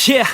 Yeah,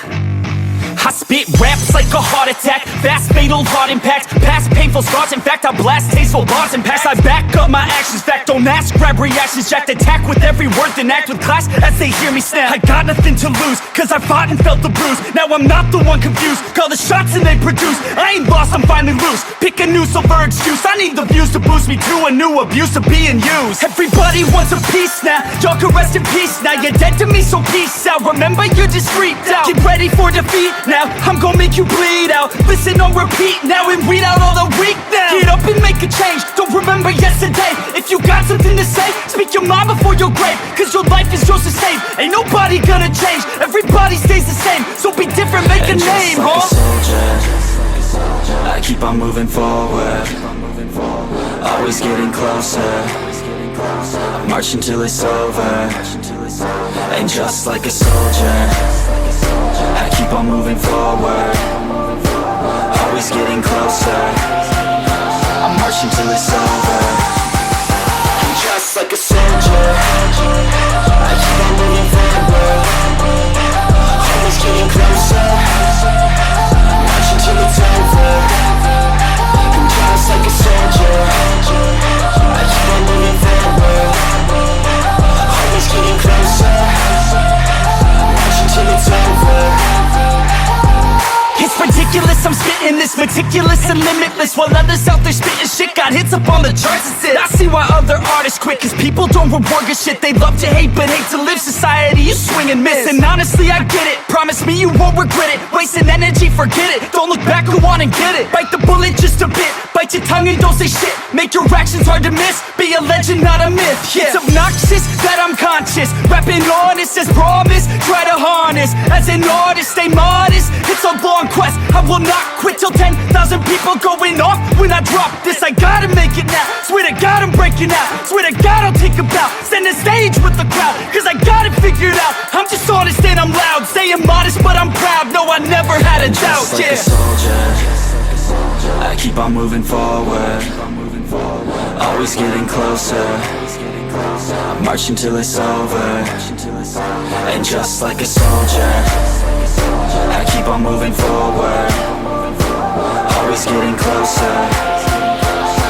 I spit raps like a heart attack, fast fatal heart impact, past painful scars. In fact, I blast tasteful bars and past. I back up my actions, fact don't ask, grab reactions, jacked attack with every word, then act with class as they hear me snap. I got nothing to lose, cause I fought and felt the bruise. Now I'm not the one confused, call the shots and they produce. I ain't lost, I'm finally loose, pick a new silver excuse. I need the views to boost me to a new abuse of being used. Everybody wants a piece now, y'all can rest in peace now. You're dead to me, so peace out. Remember, you're just freaked out. Get ready for defeat now, I'm gonna make you bleed out. Listen on repeat now and weed out all the weak now. Get up and make a change, don't remember yesterday. If you got something to say, speak your mind before your grave, cause your life is yours to save. Ain't nobody gonna change, everybody stays the same. So be different, make a name, like a soldier, I keep on moving forward, always getting closer. I march until it's over. And just like a soldier, I keep on moving forward, always getting closer. I march until it's over. And just like a soldier, I keep on moving forward, always getting closer. I march until it's over. And just like a soldier, I keep on moving forward, always getting closer. I march until it's over. It's ridiculous, I'm spitting this meticulous and limitless, while others out there spitting shit got hits up on the charts. I see why other artists quit, cause people don't reward good shit. They love to hate but hate to live. Society, you swing and miss. And honestly, I get it, promise me you won't regret it. Wasting energy, forget it, don't look back, go on and get it. Bite the bullet just a bit, bite your tongue and don't say shit. Make your actions hard to miss, be a legend, not a myth. Yeah. It's obnoxious that I'm conscious, rapping honest as promise. Try to harness, as an artist, stay modest. It's a long quest, I will not quit till 10,000 people going off when I drop this. I gotta make it now, swear to God I'm breaking out. Swear to God I'll take a bow, stand the stage with the crowd, cause I got it figured out. I'm just honest and I'm loud, staying modest but I'm proud. No, I never had a doubt. Just like a soldier, I keep on moving forward, always getting closer. I march until it's over. And just like a soldier, I keep on moving forward, always getting closer.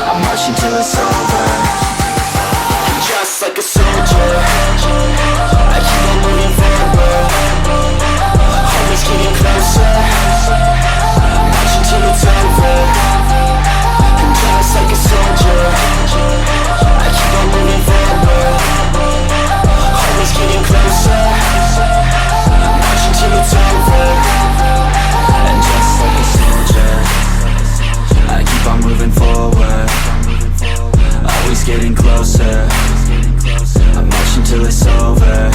I march until it's over. And just like a soldier, I keep on moving forward, always getting closer. I march until it's over. And just like a soldier, I keep on moving forward, always getting closer. I march until it's over. And just like a soldier, I keep on moving forward, always getting closer. I march until it's over.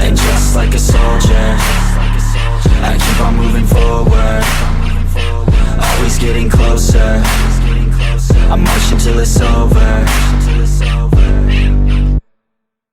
And just like a soldier, I keep on moving forward.